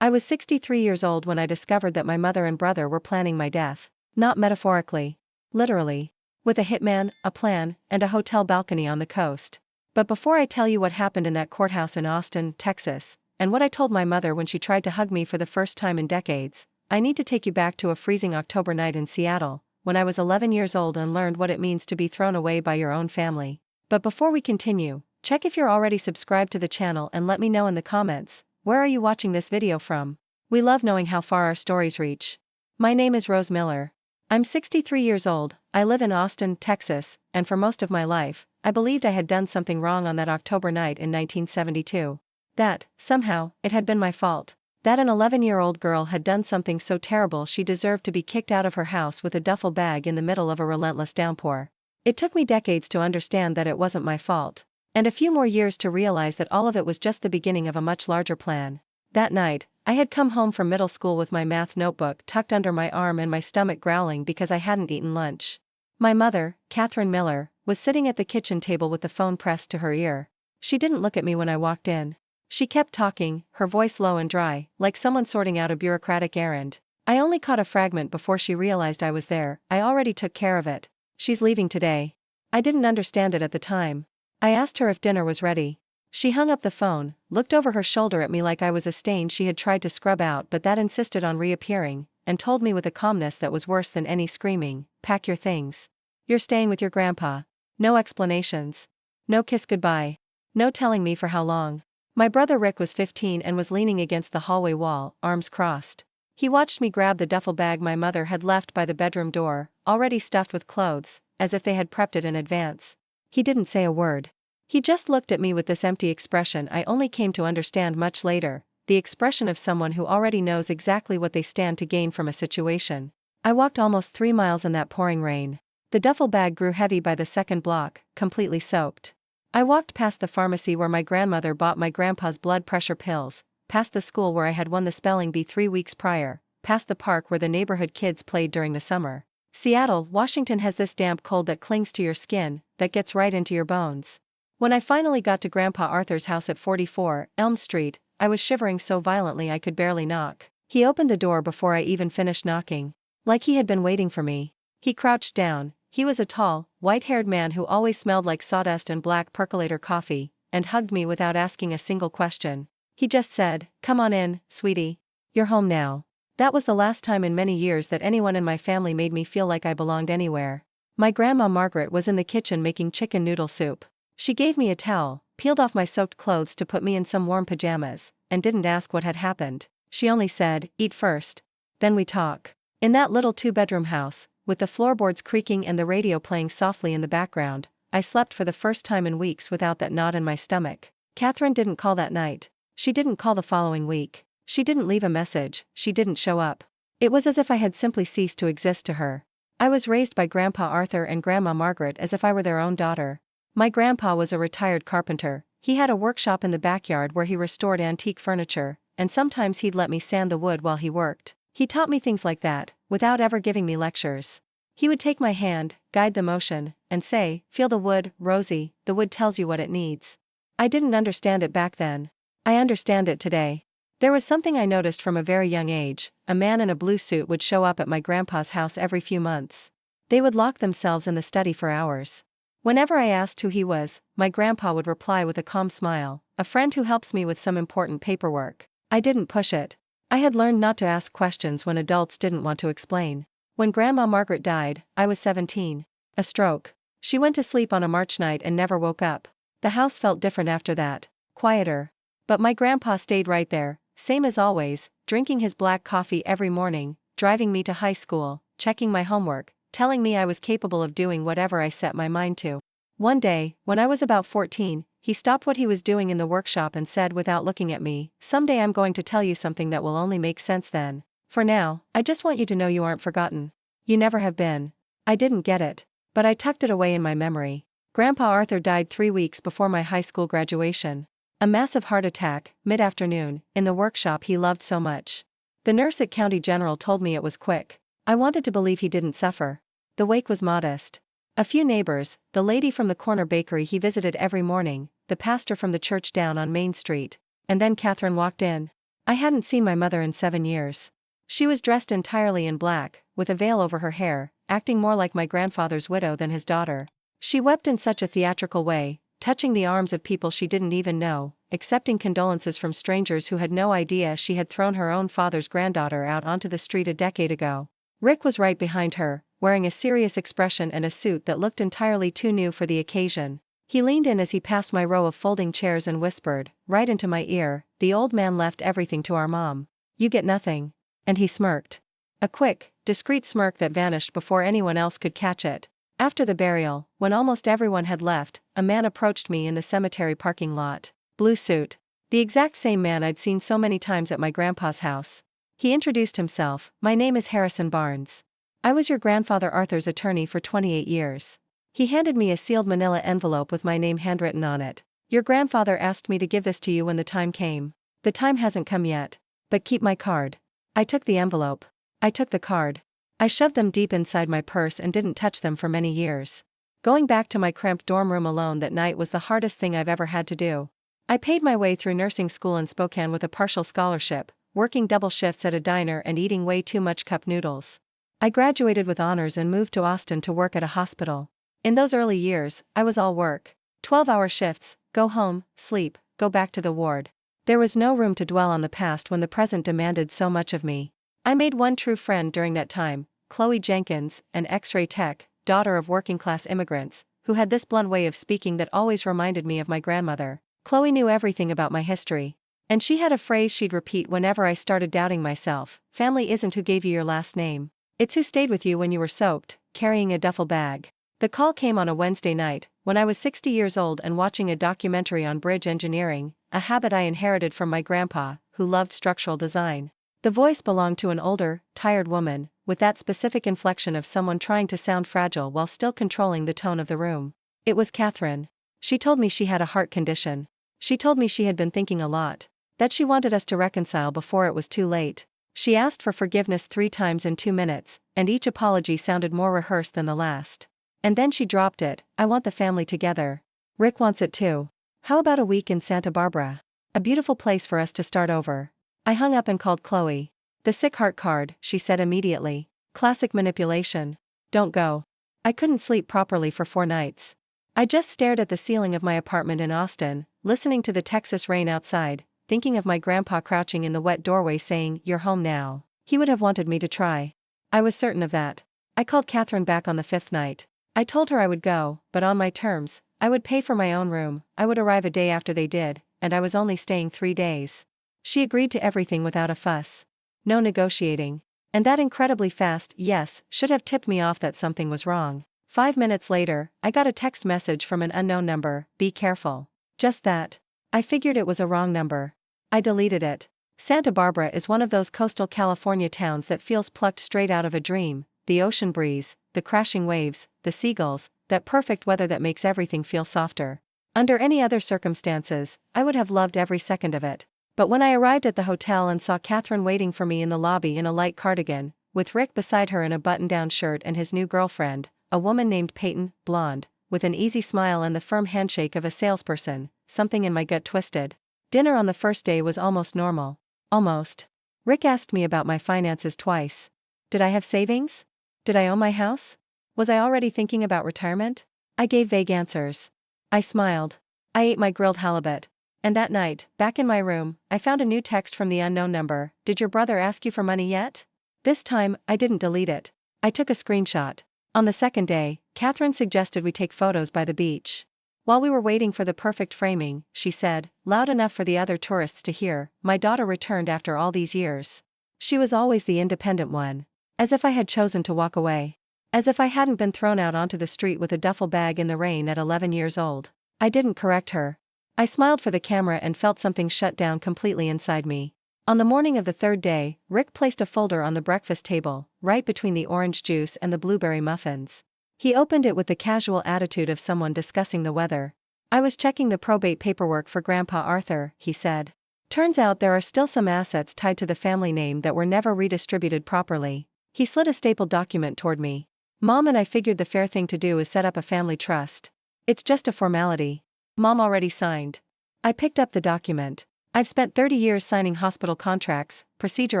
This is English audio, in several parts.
I was 63 years old when I discovered that my mother and brother were planning my death. Not metaphorically. Literally. With a hitman, a plan, and a hotel balcony on the coast. But before I tell you what happened in that courthouse in Austin, Texas, and what I told my mother when she tried to hug me for the first time in decades, I need to take you back to a freezing October night in Seattle, when I was 11 years old and learned what it means to be thrown away by your own family. But before we continue, check if you're already subscribed to the channel and let me know in the comments, where are you watching this video from? We love knowing how far our stories reach. My name is Rose Miller. I'm 63 years old, I live in Austin, Texas, and for most of my life, I believed I had done something wrong on that October night in 1972. That, somehow, it had been my fault. That an 11-year-old girl had done something so terrible she deserved to be kicked out of her house with a duffel bag in the middle of a relentless downpour. It took me decades to understand that it wasn't my fault. And a few more years to realize that all of it was just the beginning of a much larger plan. That night, I had come home from middle school with my math notebook tucked under my arm and my stomach growling because I hadn't eaten lunch. My mother, Catherine Miller, was sitting at the kitchen table with the phone pressed to her ear. She didn't look at me when I walked in. She kept talking, her voice low and dry, like someone sorting out a bureaucratic errand. I only caught a fragment before she realized I was there. I already took care of it. She's leaving today. I didn't understand it at the time. I asked her if dinner was ready. She hung up the phone, looked over her shoulder at me like I was a stain she had tried to scrub out but that insisted on reappearing, and told me with a calmness that was worse than any screaming, "Pack your things. You're staying with your grandpa." No explanations. No kiss goodbye. No telling me for how long. My brother Rick was 15 and was leaning against the hallway wall, arms crossed. He watched me grab the duffel bag my mother had left by the bedroom door, already stuffed with clothes, as if they had prepped it in advance. He didn't say a word. He just looked at me with this empty expression I only came to understand much later, the expression of someone who already knows exactly what they stand to gain from a situation. I walked almost 3 miles in that pouring rain. The duffel bag grew heavy by the second block, completely soaked. I walked past the pharmacy where my grandmother bought my grandpa's blood pressure pills, past the school where I had won the spelling bee 3 weeks prior, past the park where the neighborhood kids played during the summer. Seattle, Washington has this damp cold that clings to your skin, that gets right into your bones. When I finally got to Grandpa Arthur's house at 44 Elm Street, I was shivering so violently I could barely knock. He opened the door before I even finished knocking. Like he had been waiting for me. He crouched down. He was a tall, white-haired man who always smelled like sawdust and black percolator coffee, and hugged me without asking a single question. He just said, "Come on in, sweetie. You're home now." That was the last time in many years that anyone in my family made me feel like I belonged anywhere. My grandma Margaret was in the kitchen making chicken noodle soup. She gave me a towel, peeled off my soaked clothes to put me in some warm pajamas, and didn't ask what had happened. She only said, "Eat first. Then we talk." In that little 2-bedroom house, with the floorboards creaking and the radio playing softly in the background, I slept for the first time in weeks without that knot in my stomach. Catherine didn't call that night. She didn't call the following week. She didn't leave a message, she didn't show up. It was as if I had simply ceased to exist to her. I was raised by Grandpa Arthur and Grandma Margaret as if I were their own daughter. My grandpa was a retired carpenter. He had a workshop in the backyard where he restored antique furniture, and sometimes he'd let me sand the wood while he worked. He taught me things like that, without ever giving me lectures. He would take my hand, guide the motion, and say, "Feel the wood, Rosie, the wood tells you what it needs." I didn't understand it back then. I understand it today. There was something I noticed from a very young age. A man in a blue suit would show up at my grandpa's house every few months. They would lock themselves in the study for hours. Whenever I asked who he was, my grandpa would reply with a calm smile, "A friend who helps me with some important paperwork." I didn't push it. I had learned not to ask questions when adults didn't want to explain. When Grandma Margaret died, I was 17. A stroke. She went to sleep on a March night and never woke up. The house felt different after that. Quieter. But my grandpa stayed right there, same as always, drinking his black coffee every morning, driving me to high school, checking my homework, telling me I was capable of doing whatever I set my mind to. One day, when I was about 14, he stopped what he was doing in the workshop and said without looking at me, "Someday I'm going to tell you something that will only make sense then. For now, I just want you to know you aren't forgotten. You never have been." I didn't get it. But I tucked it away in my memory. Grandpa Arthur died 3 weeks before my high school graduation. A massive heart attack, mid-afternoon, in the workshop he loved so much. The nurse at County General told me it was quick. I wanted to believe he didn't suffer. The wake was modest. A few neighbors, the lady from the corner bakery he visited every morning, the pastor from the church down on Main Street, and then Catherine walked in. I hadn't seen my mother in 7 years. She was dressed entirely in black, with a veil over her hair, acting more like my grandfather's widow than his daughter. She wept in such a theatrical way, touching the arms of people she didn't even know, accepting condolences from strangers who had no idea she had thrown her own father's granddaughter out onto the street a decade ago. Rick was right behind her, wearing a serious expression and a suit that looked entirely too new for the occasion. He leaned in as he passed my row of folding chairs and whispered, right into my ear, "The old man left everything to our mom. You get nothing." And he smirked. A quick, discreet smirk that vanished before anyone else could catch it. After the burial, when almost everyone had left, a man approached me in the cemetery parking lot. Blue suit. The exact same man I'd seen so many times at my grandpa's house. He introduced himself, "My name is Harrison Barnes. I was your grandfather Arthur's attorney for 28 years. He handed me a sealed manila envelope with my name handwritten on it. Your grandfather asked me to give this to you when the time came. The time hasn't come yet. But keep my card." I took the envelope. I took the card. I shoved them deep inside my purse and didn't touch them for many years. Going back to my cramped dorm room alone that night was the hardest thing I've ever had to do. I paid my way through nursing school in Spokane with a partial scholarship, working double shifts at a diner and eating way too much cup noodles. I graduated with honors and moved to Austin to work at a hospital. In those early years, I was all work. 12-hour shifts, go home, sleep, go back to the ward. There was no room to dwell on the past when the present demanded so much of me. I made one true friend during that time, Chloe Jenkins, an X-ray tech, daughter of working-class immigrants, who had this blunt way of speaking that always reminded me of my grandmother. Chloe knew everything about my history. And she had a phrase she'd repeat whenever I started doubting myself: "Family isn't who gave you your last name. It's who stayed with you when you were soaked, carrying a duffel bag." The call came on a Wednesday night, when I was 60 years old and watching a documentary on bridge engineering, a habit I inherited from my grandpa, who loved structural design. The voice belonged to an older, tired woman, with that specific inflection of someone trying to sound fragile while still controlling the tone of the room. It was Catherine. She told me she had a heart condition. She told me she had been thinking a lot. That she wanted us to reconcile before it was too late. She asked for forgiveness 3 times in 2 minutes, and each apology sounded more rehearsed than the last. And then she dropped it: "I want the family together. Rick wants it too. How about a week in Santa Barbara? A beautiful place for us to start over." I hung up and called Chloe. "The sick heart card," she said immediately. "Classic manipulation. Don't go." I couldn't sleep properly for 4 nights. I just stared at the ceiling of my apartment in Austin, listening to the Texas rain outside, thinking of my grandpa crouching in the wet doorway saying, "You're home now." He would have wanted me to try. I was certain of that. I called Catherine back on the 5th night. I told her I would go, but on my terms. I would pay for my own room, I would arrive a day after they did, and I was only staying 3 days. She agreed to everything without a fuss. No negotiating. And that incredibly fast yes should have tipped me off that something was wrong. 5 minutes later, I got a text message from an unknown number: "Be careful." Just that. I figured it was a wrong number. I deleted it. Santa Barbara is one of those coastal California towns that feels plucked straight out of a dream. The ocean breeze, the crashing waves, the seagulls, that perfect weather that makes everything feel softer. Under any other circumstances, I would have loved every second of it. But when I arrived at the hotel and saw Catherine waiting for me in the lobby in a light cardigan, with Rick beside her in a button-down shirt and his new girlfriend, a woman named Peyton, blonde, with an easy smile and the firm handshake of a salesperson, something in my gut twisted. Dinner on the first day was almost normal. Almost. Rick asked me about my finances twice. Did I have savings? Did I own my house? Was I already thinking about retirement? I gave vague answers. I smiled. I ate my grilled halibut. And that night, back in my room, I found a new text from the unknown number: "Did your brother ask you for money yet?" This time, I didn't delete it. I took a screenshot. On the second day, Catherine suggested we take photos by the beach. While we were waiting for the perfect framing, she said, loud enough for the other tourists to hear, "My daughter returned after all these years." She was always the independent one. As if I had chosen to walk away. As if I hadn't been thrown out onto the street with a duffel bag in the rain at 11 years old. I didn't correct her. I smiled for the camera and felt something shut down completely inside me. On the morning of the 3rd day, Rick placed a folder on the breakfast table, right between the orange juice and the blueberry muffins. He opened it with the casual attitude of someone discussing the weather. "I was checking the probate paperwork for Grandpa Arthur," he said. "Turns out there are still some assets tied to the family name that were never redistributed properly." He slid a stapled document toward me. "Mom and I figured the fair thing to do is set up a family trust. It's just a formality. Mom already signed." I picked up the document. I've spent 30 years signing hospital contracts, procedure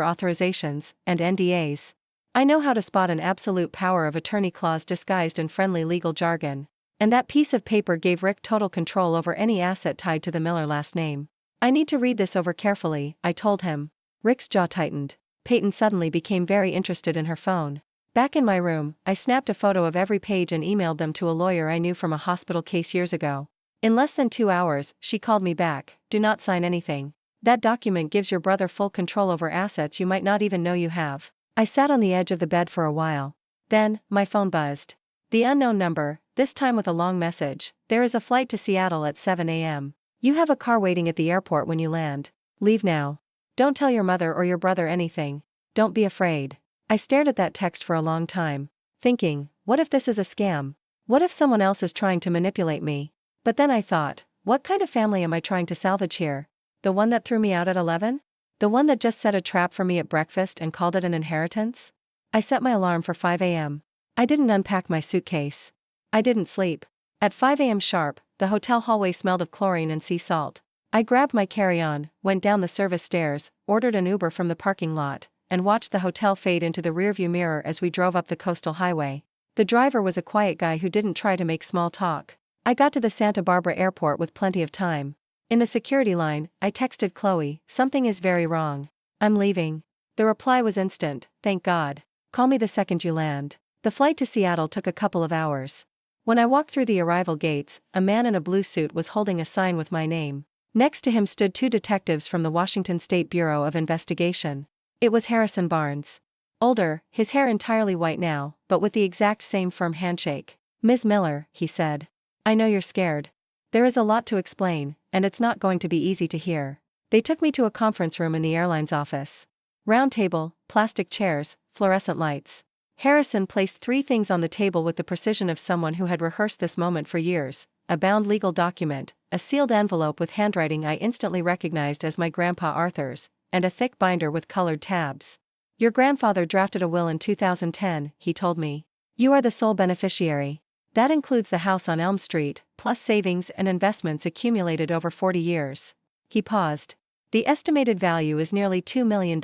authorizations, and NDAs. I know how to spot an absolute power of attorney clause disguised in friendly legal jargon. And that piece of paper gave Rick total control over any asset tied to the Miller last name. I need to read this over carefully, I told him. Rick's jaw tightened. Peyton suddenly became very interested in her phone. Back in my room, I snapped a photo of every page and emailed them to a lawyer I knew from a hospital case years ago. In less than 2 hours, she called me back. Do not sign anything. That document gives your brother full control over assets you might not even know you have. I sat on the edge of the bed for a while. Then, my phone buzzed. The unknown number, this time with a long message. There is a flight to Seattle at 7 a.m. You have a car waiting at the airport when you land. Leave now. Don't tell your mother or your brother anything. Don't be afraid. I stared at that text for a long time, thinking, what if this is a scam? What if someone else is trying to manipulate me? But then I thought, what kind of family am I trying to salvage here? The one that threw me out at 11? The one that just set a trap for me at breakfast and called it an inheritance? I set my alarm for 5 a.m. I didn't unpack my suitcase. I didn't sleep. At 5 a.m. sharp, the hotel hallway smelled of chlorine and sea salt. I grabbed my carry-on, went down the service stairs, ordered an Uber from the parking lot, and watched the hotel fade into the rearview mirror as we drove up the coastal highway. The driver was a quiet guy who didn't try to make small talk. I got to the Santa Barbara airport with plenty of time. In the security line, I texted Chloe, something is very wrong. I'm leaving. The reply was instant, thank God. Call me the second you land. The flight to Seattle took a couple of hours. When I walked through the arrival gates, a man in a blue suit was holding a sign with my name. Next to him stood 2 detectives from the Washington State Bureau of Investigation. It was Harrison Barnes. Older, his hair entirely white now, but with the exact same firm handshake. Ms. Miller, he said. I know you're scared. There is a lot to explain, and it's not going to be easy to hear. They took me to a conference room in the airline's office. Round table, plastic chairs, fluorescent lights. Harrison placed 3 things on the table with the precision of someone who had rehearsed this moment for years: a bound legal document, a sealed envelope with handwriting I instantly recognized as my grandpa Arthur's, and a thick binder with colored tabs. Your grandfather drafted a will in 2010, he told me. You are the sole beneficiary. That includes the house on Elm Street, plus savings and investments accumulated over 40 years. He paused. The estimated value is nearly $2 million.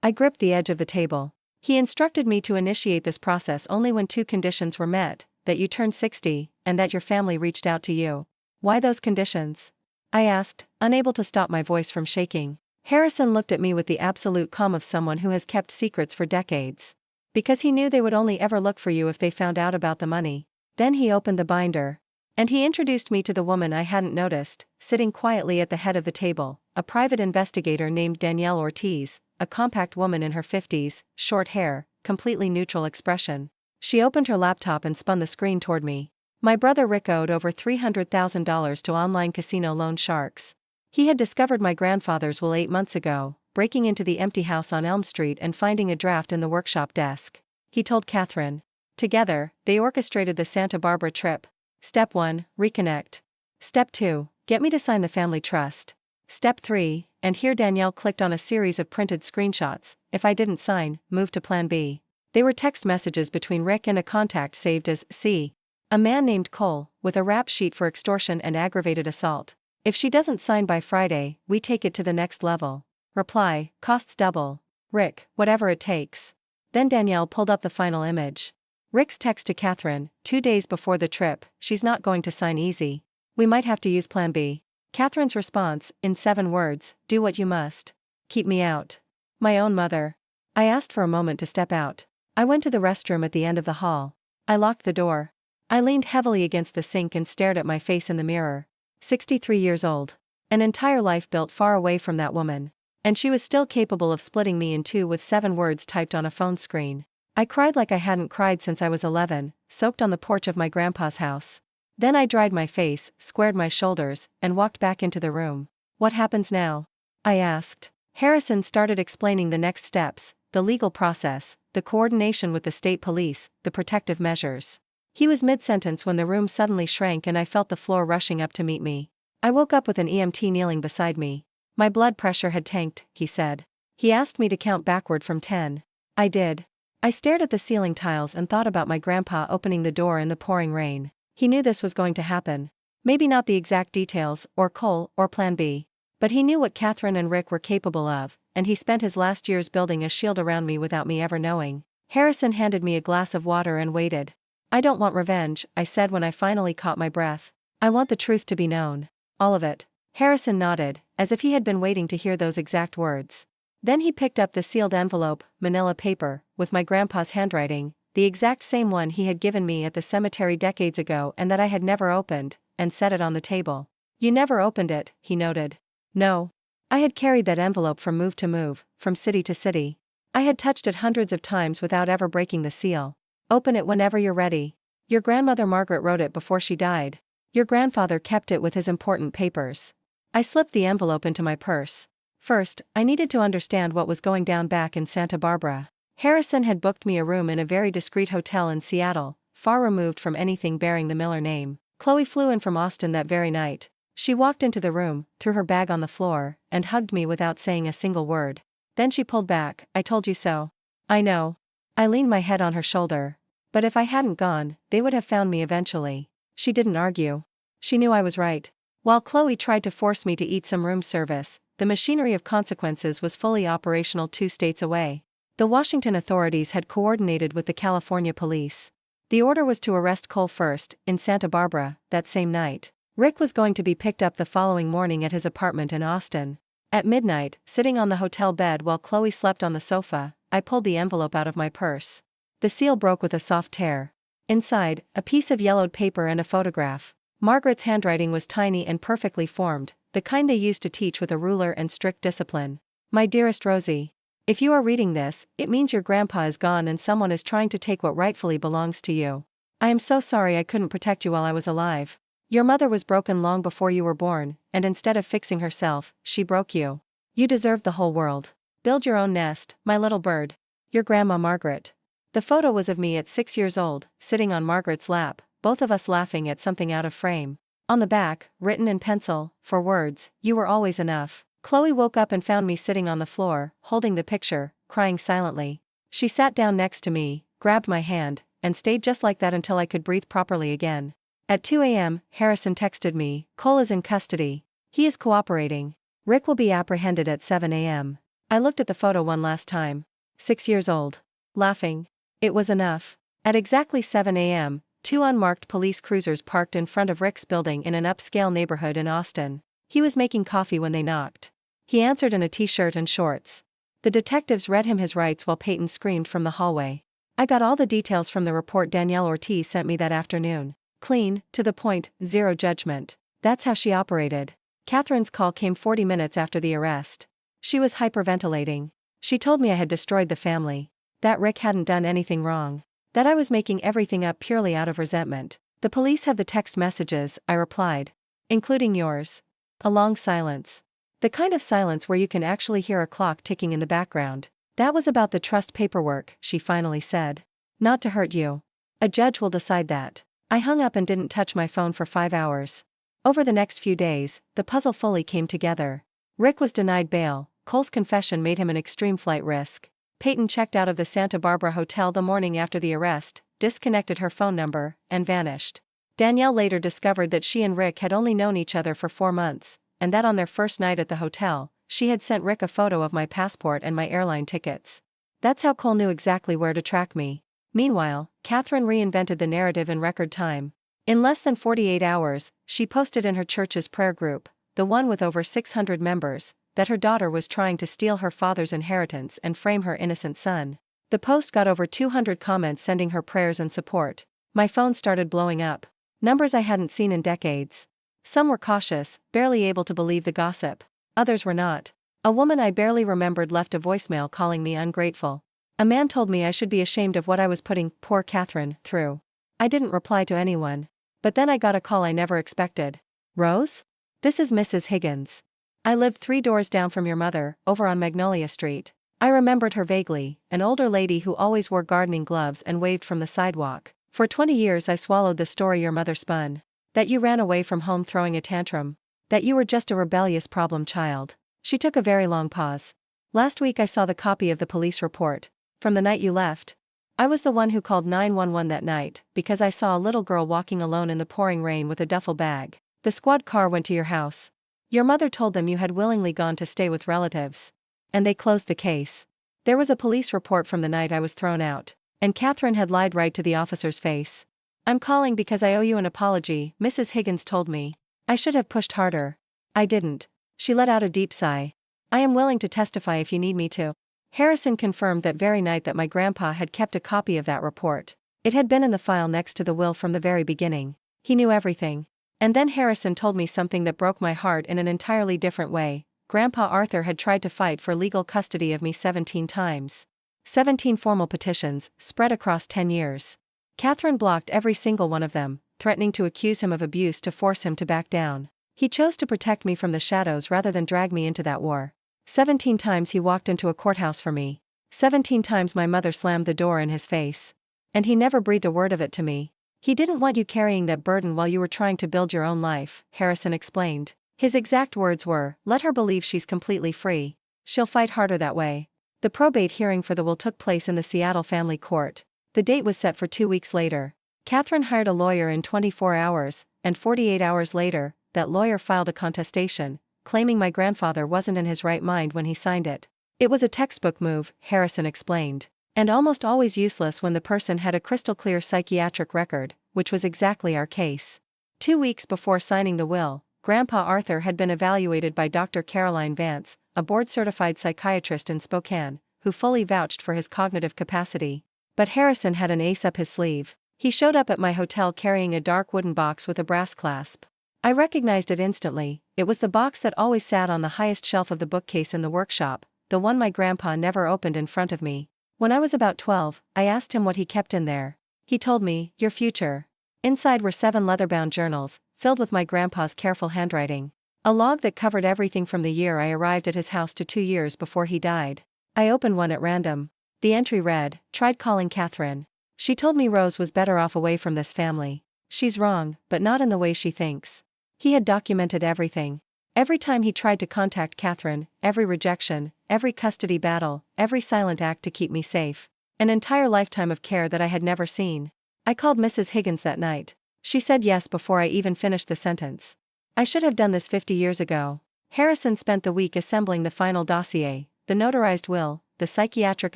I gripped the edge of the table. He instructed me to initiate this process only when 2 conditions were met, that you turned 60, and that your family reached out to you. Why those conditions? I asked, unable to stop my voice from shaking. Harrison looked at me with the absolute calm of someone who has kept secrets for decades. Because he knew they would only ever look for you if they found out about the money. Then he opened the binder. And he introduced me to the woman I hadn't noticed, sitting quietly at the head of the table, a private investigator named Danielle Ortiz, a compact woman in her 50s, short hair, completely neutral expression. She opened her laptop and spun the screen toward me. My brother Rick owed over $300,000 to online casino loan sharks. He had discovered my grandfather's will 8 months ago, breaking into the empty house on Elm Street and finding a draft in the workshop desk. He told Catherine. Together, they orchestrated the Santa Barbara trip. Step 1, reconnect. Step 2, get me to sign the family trust. Step 3, and here Danielle clicked on a series of printed screenshots. If I didn't sign, move to Plan B. They were text messages between Rick and a contact saved as C. A man named Cole, with a rap sheet for extortion and aggravated assault. If she doesn't sign by Friday, we take it to the next level. Reply, costs double. Rick, whatever it takes. Then Danielle pulled up the final image. Rick's text to Catherine, 2 days before the trip, she's not going to sign easy. We might have to use Plan B. Catherine's response, in 7 words, do what you must. Keep me out. My own mother. I asked for a moment to step out. I went to the restroom at the end of the hall. I locked the door. I leaned heavily against the sink and stared at my face in the mirror. 63 years old. An entire life built far away from that woman. And she was still capable of splitting me in 2 with 7 words typed on a phone screen. I cried like I hadn't cried since I was 11, soaked on the porch of my grandpa's house. Then I dried my face, squared my shoulders, and walked back into the room. What happens now? I asked. Harrison started explaining the next steps, the legal process, the coordination with the state police, the protective measures. He was mid-sentence when the room suddenly shrank and I felt the floor rushing up to meet me. I woke up with an EMT kneeling beside me. My blood pressure had tanked, he said. He asked me to count backward from 10. I did. I stared at the ceiling tiles and thought about my grandpa opening the door in the pouring rain. He knew this was going to happen. Maybe not the exact details, or Cole, or Plan B. But he knew what Catherine and Rick were capable of, and he spent his last years building a shield around me without me ever knowing. Harrison handed me a glass of water and waited. I don't want revenge, I said when I finally caught my breath. I want the truth to be known. All of it. Harrison nodded, as if he had been waiting to hear those exact words. Then he picked up the sealed envelope, manila paper, with my grandpa's handwriting, the exact same one he had given me at the cemetery decades ago and that I had never opened, and set it on the table. You never opened it, he noted. No. I had carried that envelope from move to move, from city to city. I had touched it hundreds of times without ever breaking the seal. Open it whenever you're ready. Your grandmother Margaret wrote it before she died. Your grandfather kept it with his important papers. I slipped the envelope into my purse. First, I needed to understand what was going down back in Santa Barbara. Harrison had booked me a room in a very discreet hotel in Seattle, far removed from anything bearing the Miller name. Chloe flew in from Austin that very night. She walked into the room, threw her bag on the floor, and hugged me without saying a single word. Then she pulled back. I told you so. I know. I leaned my head on her shoulder. But if I hadn't gone, they would have found me eventually. She didn't argue. She knew I was right. While Chloe tried to force me to eat some room service, the machinery of consequences was fully operational 2 states away. The Washington authorities had coordinated with the California police. The order was to arrest Cole first, in Santa Barbara, that same night. Rick was going to be picked up the following morning at his apartment in Austin. At midnight, sitting on the hotel bed while Chloe slept on the sofa, I pulled the envelope out of my purse. The seal broke with a soft tear. Inside, a piece of yellowed paper and a photograph. Margaret's handwriting was tiny and perfectly formed, the kind they used to teach with a ruler and strict discipline. My dearest Rosie. If you are reading this, it means your grandpa is gone and someone is trying to take what rightfully belongs to you. I am so sorry I couldn't protect you while I was alive. Your mother was broken long before you were born, and instead of fixing herself, she broke you. You deserved the whole world. Build your own nest, my little bird. Your Grandma Margaret. The photo was of me at 6 years old, sitting on Margaret's lap, both of us laughing at something out of frame. On the back, written in pencil, 4 words, you were always enough. Chloe woke up and found me sitting on the floor, holding the picture, crying silently. She sat down next to me, grabbed my hand, and stayed just like that until I could breathe properly again. At 2 a.m., Harrison texted me, Cole is in custody. He is cooperating. Rick will be apprehended at 7 a.m. I looked at the photo one last time. 6 years old. Laughing. It was enough. At exactly 7 a.m., 2 unmarked police cruisers parked in front of Rick's building in an upscale neighborhood in Austin. He was making coffee when they knocked. He answered in a t-shirt and shorts. The detectives read him his rights while Peyton screamed from the hallway. I got all the details from the report Danielle Ortiz sent me that afternoon. Clean, to the point, zero judgment. That's how she operated. Catherine's call came 40 minutes after the arrest. She was hyperventilating. She told me I had destroyed the family. That Rick hadn't done anything wrong. That I was making everything up purely out of resentment. The police have the text messages, I replied. Including yours. A long silence. The kind of silence where you can actually hear a clock ticking in the background. That was about the trust paperwork, she finally said. Not to hurt you. A judge will decide that. I hung up and didn't touch my phone for 5 hours. Over the next few days, the puzzle fully came together. Rick was denied bail. Cole's confession made him an extreme flight risk. Peyton checked out of the Santa Barbara hotel the morning after the arrest, disconnected her phone number, and vanished. Danielle later discovered that she and Rick had only known each other for 4 months, and that on their first night at the hotel, she had sent Rick a photo of my passport and my airline tickets. That's how Cole knew exactly where to track me. Meanwhile, Catherine reinvented the narrative in record time. In less than 48 hours, she posted in her church's prayer group, the one with over 600 members, that her daughter was trying to steal her father's inheritance and frame her innocent son. The post got over 200 comments sending her prayers and support. My phone started blowing up. Numbers I hadn't seen in decades. Some were cautious, barely able to believe the gossip. Others were not. A woman I barely remembered left a voicemail calling me ungrateful. A man told me I should be ashamed of what I was putting poor Catherine through. I didn't reply to anyone. But then I got a call I never expected. Rose? This is Mrs. Higgins. I lived 3 doors down from your mother, over on Magnolia Street. I remembered her vaguely, an older lady who always wore gardening gloves and waved from the sidewalk. For 20 years I swallowed the story your mother spun. That you ran away from home throwing a tantrum. That you were just a rebellious problem child. She took a very long pause. Last week I saw the copy of the police report. From the night you left. I was the one who called 911 that night, because I saw a little girl walking alone in the pouring rain with a duffel bag. The squad car went to your house. Your mother told them you had willingly gone to stay with relatives. And they closed the case. There was a police report from the night I was thrown out. And Catherine had lied right to the officer's face. I'm calling because I owe you an apology, Mrs. Higgins told me. I should have pushed harder. I didn't. She let out a deep sigh. I am willing to testify if you need me to. Harrison confirmed that very night that my grandpa had kept a copy of that report. It had been in the file next to the will from the very beginning. He knew everything. And then Harrison told me something that broke my heart in an entirely different way. Grandpa Arthur had tried to fight for legal custody of me 17 times. 17 formal petitions, spread across 10 years. Catherine blocked every single one of them, threatening to accuse him of abuse to force him to back down. He chose to protect me from the shadows rather than drag me into that war. 17 times he walked into a courthouse for me. 17 times my mother slammed the door in his face. And he never breathed a word of it to me. He didn't want you carrying that burden while you were trying to build your own life, Harrison explained. His exact words were, let her believe she's completely free. She'll fight harder that way. The probate hearing for the will took place in the Seattle family court. The date was set for 2 weeks later. Catherine hired a lawyer in 24 hours, and 48 hours later, that lawyer filed a contestation, claiming my grandfather wasn't in his right mind when he signed it. It was a textbook move, Harrison explained. And almost always useless when the person had a crystal-clear psychiatric record, which was exactly our case. 2 weeks before signing the will, Grandpa Arthur had been evaluated by Dr. Caroline Vance, a board-certified psychiatrist in Spokane, who fully vouched for his cognitive capacity. But Harrison had an ace up his sleeve. He showed up at my hotel carrying a dark wooden box with a brass clasp. I recognized it instantly. It was the box that always sat on the highest shelf of the bookcase in the workshop, the one my grandpa never opened in front of me. When I was about 12, I asked him what he kept in there. He told me, your future. Inside were 7 leather-bound journals, filled with my grandpa's careful handwriting. A log that covered everything from the year I arrived at his house to 2 years before he died. I opened one at random. The entry read, tried calling Catherine. She told me Rose was better off away from this family. She's wrong, but not in the way she thinks. He had documented everything. Every time he tried to contact Catherine, every rejection, every custody battle, every silent act to keep me safe. An entire lifetime of care that I had never seen. I called Mrs. Higgins that night. She said yes before I even finished the sentence. I should have done this 50 years ago. Harrison spent the week assembling the final dossier, the notarized will, the psychiatric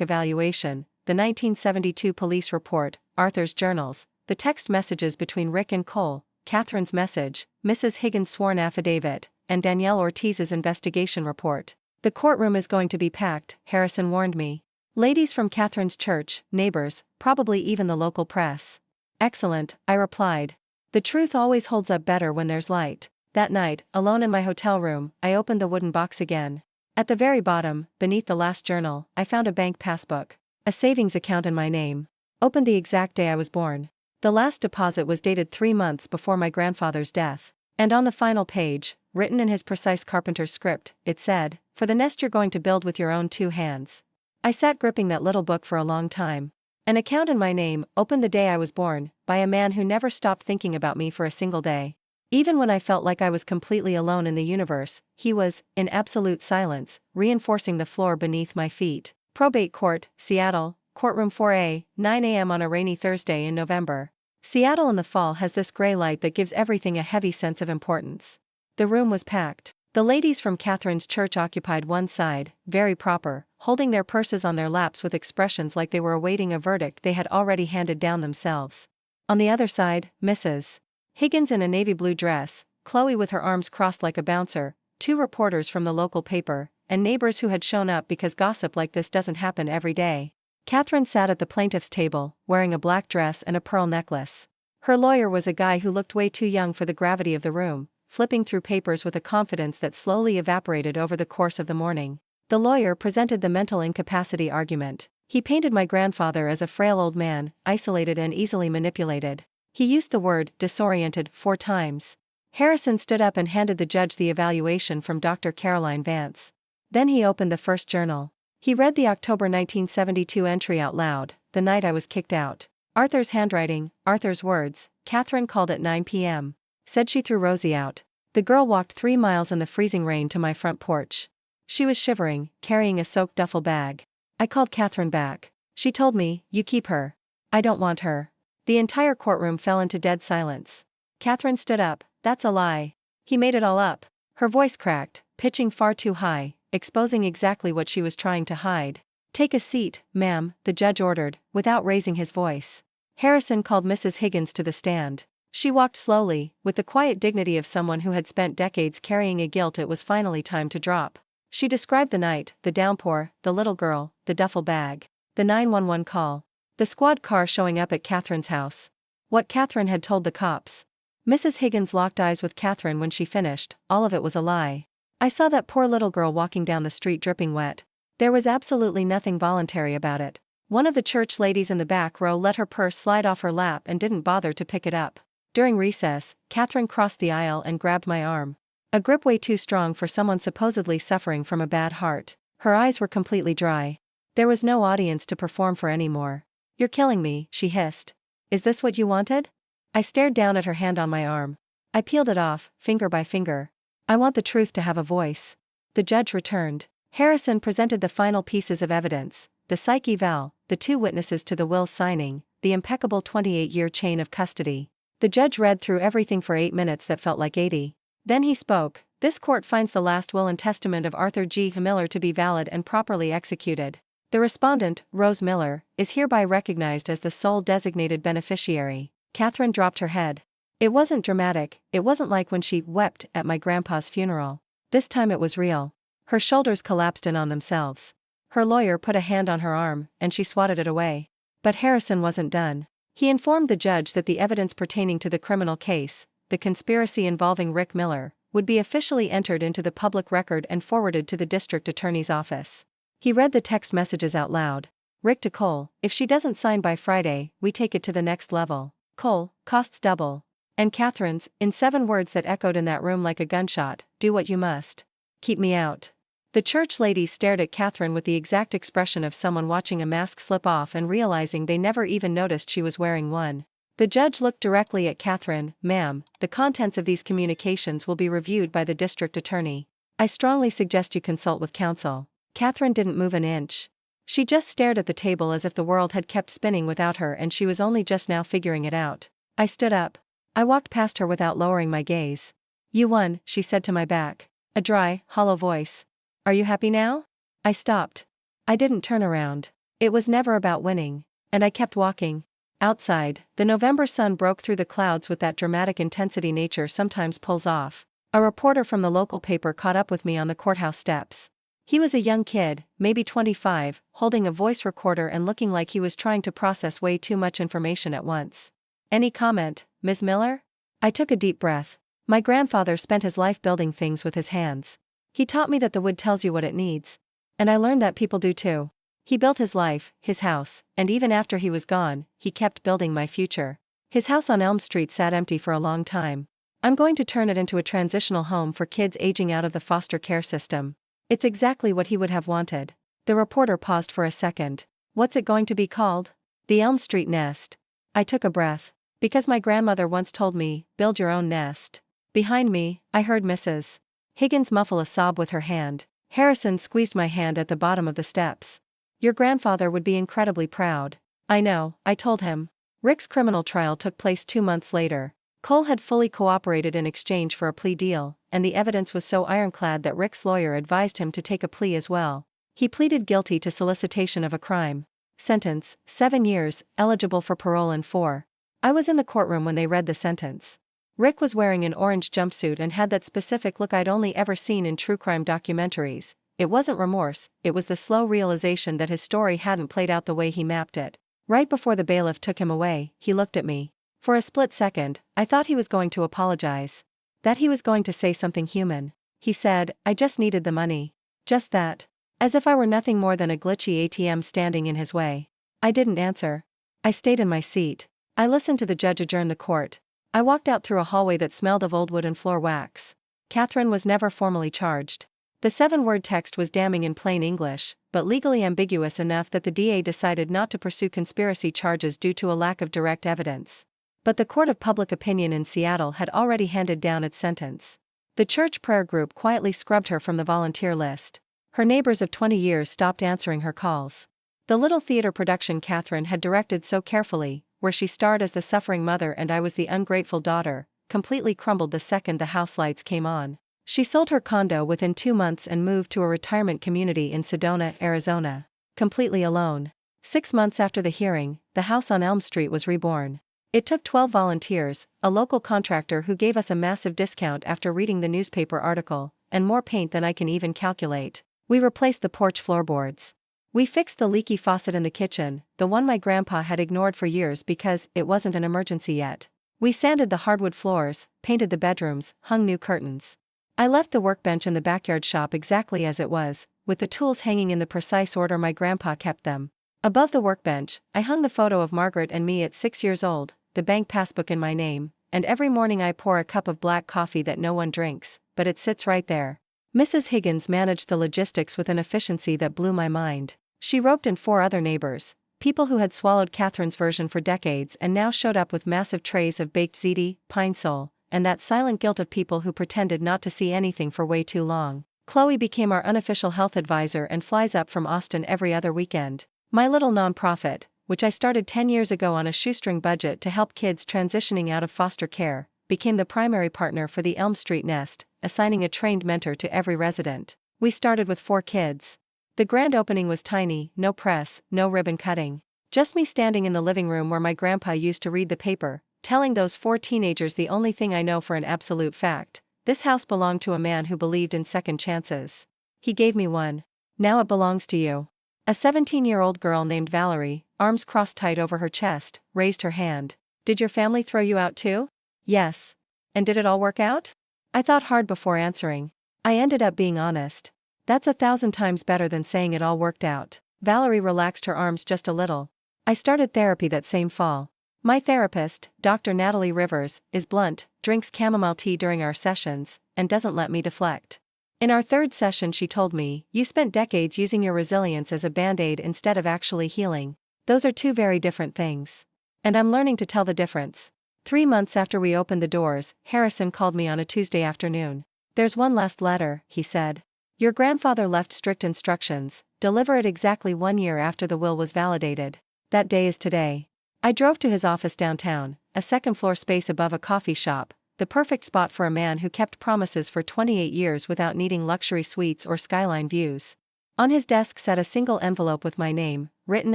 evaluation, the 1972 police report, Arthur's journals, the text messages between Rick and Cole, Catherine's message, Mrs. Higgins' sworn affidavit, and Danielle Ortiz's investigation report. The courtroom is going to be packed, Harrison warned me. Ladies from Catherine's church, neighbors, probably even the local press. Excellent, I replied. The truth always holds up better when there's light. That night, alone in my hotel room, I opened the wooden box again. At the very bottom, beneath the last journal, I found a bank passbook. A savings account in my name. Opened the exact day I was born. The last deposit was dated 3 months before my grandfather's death. And on the final page, written in his precise carpenter's script, it said, for the nest you're going to build with your own 2 hands. I sat gripping that little book for a long time. An account in my name, opened the day I was born, by a man who never stopped thinking about me for a single day. Even when I felt like I was completely alone in the universe, he was, in absolute silence, reinforcing the floor beneath my feet. Probate Court, Seattle, Courtroom 4A, 9 a.m. on a rainy Thursday in November. Seattle in the fall has this gray light that gives everything a heavy sense of importance. The room was packed. The ladies from Catherine's church occupied one side, very proper, holding their purses on their laps with expressions like they were awaiting a verdict they had already handed down themselves. On the other side, Mrs. Higgins in a navy blue dress, Chloe with her arms crossed like a bouncer, 2 reporters from the local paper, and neighbors who had shown up because gossip like this doesn't happen every day. Catherine sat at the plaintiff's table, wearing a black dress and a pearl necklace. Her lawyer was a guy who looked way too young for the gravity of the room, flipping through papers with a confidence that slowly evaporated over the course of the morning. The lawyer presented the mental incapacity argument. He painted my grandfather as a frail old man, isolated and easily manipulated. He used the word disoriented 4 times. Harrison stood up and handed the judge the evaluation from Dr. Caroline Vance. Then he opened the first journal. He read the October 1972 entry out loud, the night I was kicked out. Arthur's handwriting, Arthur's words, Catherine called at 9 p.m. Said she threw Rosie out. The girl walked 3 miles in the freezing rain to my front porch. She was shivering, carrying a soaked duffel bag. I called Catherine back. She told me, you keep her. I don't want her. The entire courtroom fell into dead silence. Catherine stood up, that's a lie. He made it all up. Her voice cracked, pitching far too high, exposing exactly what she was trying to hide. "Take a seat, ma'am," the judge ordered, without raising his voice. Harrison called Mrs. Higgins to the stand. She walked slowly, with the quiet dignity of someone who had spent decades carrying a guilt it was finally time to drop. She described the night, the downpour, the little girl, the duffel bag, the 911 call, the squad car showing up at Catherine's house. What Catherine had told the cops. Mrs. Higgins locked eyes with Catherine when she finished. "All of it was a lie. I saw that poor little girl walking down the street dripping wet. There was absolutely nothing voluntary about it. One of the church ladies in the back row let her purse slide off her lap and didn't bother to pick it up. During recess, Catherine crossed the aisle and grabbed my arm. A grip way too strong for someone supposedly suffering from a bad heart. Her eyes were completely dry. There was no audience to perform for anymore. 'You're killing me,' she hissed. 'Is this what you wanted?' I stared down at her hand on my arm. I peeled it off, finger by finger. 'I want the truth to have a voice.' The judge returned. Harrison presented the final pieces of evidence: the psych eval, the 2 witnesses to the will signing, the impeccable 28-year chain of custody. The judge read through everything for 8 minutes that felt like 80. Then he spoke. "This court finds the last will and testament of Arthur G. Miller to be valid and properly executed. The respondent, Rose Miller, is hereby recognized as the sole designated beneficiary." Catherine dropped her head. It wasn't dramatic, it wasn't like when she wept at my grandpa's funeral. This time it was real. Her shoulders collapsed in on themselves. Her lawyer put a hand on her arm, and she swatted it away. But Harrison wasn't done. He informed the judge that the evidence pertaining to the criminal case, the conspiracy involving Rick Miller, would be officially entered into the public record and forwarded to the district attorney's office. He read the text messages out loud. "Rick to Cole, if she doesn't sign by Friday, we take it to the next level. Cole, costs double." And Catherine's, in 7 words that echoed in that room like a gunshot: "Do what you must. Keep me out." The church ladies stared at Catherine with the exact expression of someone watching a mask slip off and realizing they never even noticed she was wearing one. The judge looked directly at Catherine. "Ma'am, the contents of these communications will be reviewed by the district attorney. I strongly suggest you consult with counsel." Catherine didn't move an inch. She just stared at the table as if the world had kept spinning without her and she was only just now figuring it out. I stood up. I walked past her without lowering my gaze. "You won," she said to my back. A dry, hollow voice. "Are you happy now?" I stopped. I didn't turn around. It was never about winning. And I kept walking. Outside, the November sun broke through the clouds with that dramatic intensity nature sometimes pulls off. A reporter from the local paper caught up with me on the courthouse steps. He was a young kid, maybe 25, holding a voice recorder and looking like he was trying to process way too much information at once. "Any comment, Ms. Miller?" I took a deep breath. My grandfather spent his life building things with his hands. He taught me that the wood tells you what it needs. And I learned that people do too. He built his life, his house, and even after he was gone, he kept building my future. His house on Elm Street sat empty for a long time. I'm going to turn it into a transitional home for kids aging out of the foster care system. It's exactly what he would have wanted. The reporter paused for a second. "What's it going to be called?" "The Elm Street Nest." I took a breath. Because my grandmother once told me, "Build your own nest." Behind me, I heard Mrs. Higgins muffle a sob with her hand. Harrison squeezed my hand at the bottom of the steps. "Your grandfather would be incredibly proud." "I know," I told him. Rick's criminal trial took place 2 months later. Cole had fully cooperated in exchange for a plea deal, and the evidence was so ironclad that Rick's lawyer advised him to take a plea as well. He pleaded guilty to solicitation of a crime. Sentence: 7 years, eligible for parole in 4. I was in the courtroom when they read the sentence. Rick was wearing an orange jumpsuit and had that specific look I'd only ever seen in true crime documentaries. It wasn't remorse, it was the slow realization that his story hadn't played out the way he mapped it. Right before the bailiff took him away, he looked at me. For a split second, I thought he was going to apologize. That he was going to say something human. He said, "I just needed the money." Just that. As if I were nothing more than a glitchy ATM standing in his way. I didn't answer. I stayed in my seat. I listened to the judge adjourn the court. I walked out through a hallway that smelled of old wood and floor wax. Catherine was never formally charged. The 7-word text was damning in plain English, but legally ambiguous enough that the DA decided not to pursue conspiracy charges due to a lack of direct evidence. But the Court of Public Opinion in Seattle had already handed down its sentence. The church prayer group quietly scrubbed her from the volunteer list. Her neighbors of 20 years stopped answering her calls. The little theater production Catherine had directed so carefully, where she starred as the suffering mother and I was the ungrateful daughter, completely crumbled the second the house lights came on. She sold her condo within 2 months and moved to a retirement community in Sedona, Arizona. Completely alone. 6 months after the hearing, the house on Elm Street was reborn. It took 12 volunteers, a local contractor who gave us a massive discount after reading the newspaper article, and more paint than I can even calculate. We replaced the porch floorboards. We fixed the leaky faucet in the kitchen, the one my grandpa had ignored for years because it wasn't an emergency yet. We sanded the hardwood floors, painted the bedrooms, hung new curtains. I left the workbench in the backyard shop exactly as it was, with the tools hanging in the precise order my grandpa kept them. Above the workbench, I hung the photo of Margaret and me at 6 years old, the bank passbook in my name, and every morning I pour a cup of black coffee that no one drinks, but it sits right there. Mrs. Higgins managed the logistics with an efficiency that blew my mind. She roped in 4 other neighbors, people who had swallowed Catherine's version for decades and now showed up with massive trays of baked ziti, pine sol, and that silent guilt of people who pretended not to see anything for way too long. Chloe became our unofficial health advisor and flies up from Austin every other weekend. My little nonprofit, which I started 10 years ago on a shoestring budget to help kids transitioning out of foster care, became the primary partner for the Elm Street Nest, assigning a trained mentor to every resident. We started with 4 kids. The grand opening was tiny, no press, no ribbon cutting. Just me standing in the living room where my grandpa used to read the paper, telling those 4 teenagers the only thing I know for an absolute fact: this house belonged to a man who believed in second chances. He gave me one. Now it belongs to you. A 17-year-old girl named Valerie, arms crossed tight over her chest, raised her hand. Did your family throw you out too? Yes. And did it all work out? I thought hard before answering. I ended up being honest. That's 1,000 times better than saying it all worked out. Valerie relaxed her arms just a little. I started therapy that same fall. My therapist, Dr. Natalie Rivers, is blunt, drinks chamomile tea during our sessions, and doesn't let me deflect. In our 3rd session she told me, "You spent decades using your resilience as a band-aid instead of actually healing. Those are 2 very different things. And I'm learning to tell the difference." 3 months after we opened the doors, Harrison called me on a Tuesday afternoon. "There's one last letter," he said. "Your grandfather left strict instructions: deliver it exactly 1 year after the will was validated. That day is today." I drove to his office downtown, a 2nd-floor space above a coffee shop, the perfect spot for a man who kept promises for 28 years without needing luxury suites or skyline views. On his desk sat a single envelope with my name, written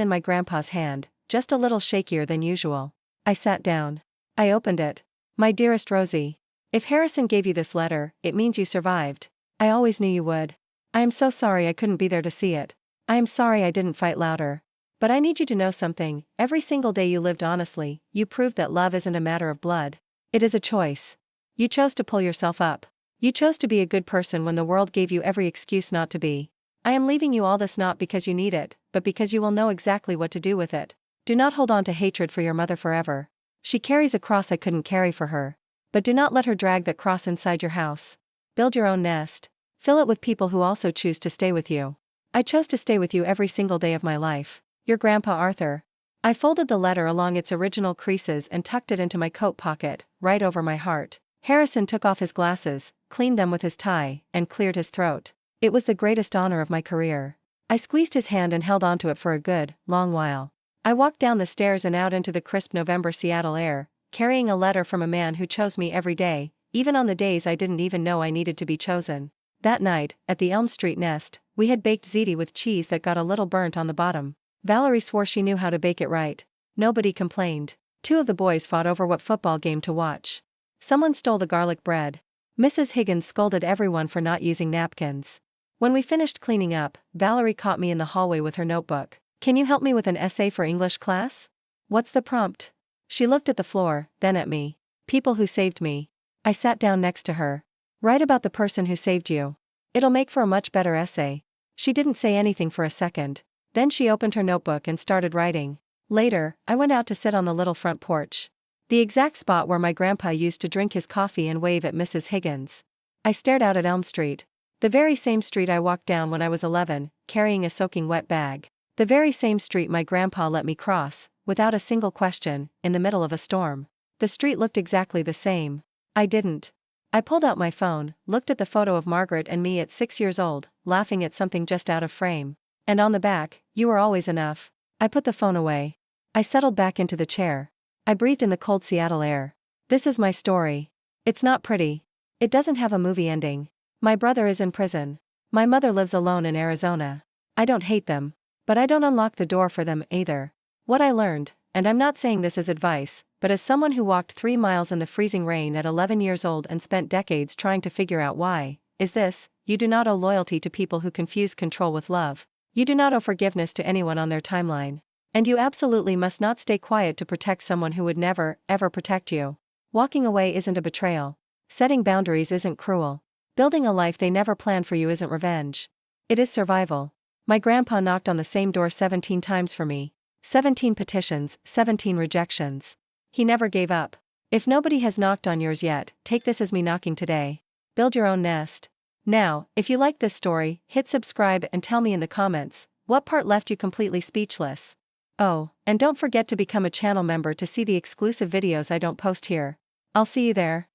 in my grandpa's hand, just a little shakier than usual. I sat down. I opened it. "My dearest Rosie, if Harrison gave you this letter, it means you survived. I always knew you would. I am so sorry I couldn't be there to see it. I am sorry I didn't fight louder. But I need you to know something: every single day you lived honestly, you proved that love isn't a matter of blood. It is a choice. You chose to pull yourself up. You chose to be a good person when the world gave you every excuse not to be. I am leaving you all this not because you need it, but because you will know exactly what to do with it. Do not hold on to hatred for your mother forever. She carries a cross I couldn't carry for her. But do not let her drag that cross inside your house. Build your own nest. Fill it with people who also choose to stay with you. I chose to stay with you every single day of my life. Your Grandpa Arthur." I folded the letter along its original creases and tucked it into my coat pocket, right over my heart. Harrison took off his glasses, cleaned them with his tie, and cleared his throat. It was the greatest honor of my career. I squeezed his hand and held onto it for a good, long while. I walked down the stairs and out into the crisp November Seattle air, carrying a letter from a man who chose me every day, even on the days I didn't even know I needed to be chosen. That night, at the Elm Street Nest, we had baked ziti with cheese that got a little burnt on the bottom. Valerie swore she knew how to bake it right. Nobody complained. 2 of the boys fought over what football game to watch. Someone stole the garlic bread. Mrs. Higgins scolded everyone for not using napkins. When we finished cleaning up, Valerie caught me in the hallway with her notebook. "Can you help me with an essay for English class?" "What's the prompt?" She looked at the floor, then at me. "People who saved me." I sat down next to her. "Write about the person who saved you. It'll make for a much better essay." She didn't say anything for a second. Then she opened her notebook and started writing. Later, I went out to sit on the little front porch. The exact spot where my grandpa used to drink his coffee and wave at Mrs. Higgins. I stared out at Elm Street. The very same street I walked down when I was 11, carrying a soaking wet bag. The very same street my grandpa let me cross, without a single question, in the middle of a storm. The street looked exactly the same. I didn't. I pulled out my phone, looked at the photo of Margaret and me at 6 years old, laughing at something just out of frame. And on the back, "You were always enough." I put the phone away. I settled back into the chair. I breathed in the cold Seattle air. This is my story. It's not pretty. It doesn't have a movie ending. My brother is in prison. My mother lives alone in Arizona. I don't hate them. But I don't unlock the door for them either. What I learned, and I'm not saying this as advice, but as someone who walked 3 miles in the freezing rain at 11 years old and spent decades trying to figure out why, is this: you do not owe loyalty to people who confuse control with love. You do not owe forgiveness to anyone on their timeline. And you absolutely must not stay quiet to protect someone who would never, ever protect you. Walking away isn't a betrayal. Setting boundaries isn't cruel. Building a life they never planned for you isn't revenge. It is survival. My grandpa knocked on the same door 17 times for me. 17 petitions, 17 rejections. He never gave up. If nobody has knocked on yours yet, take this as me knocking today. Build your own nest. Now, if you like this story, hit subscribe and tell me in the comments, what part left you completely speechless? Oh, and don't forget to become a channel member to see the exclusive videos I don't post here. I'll see you there.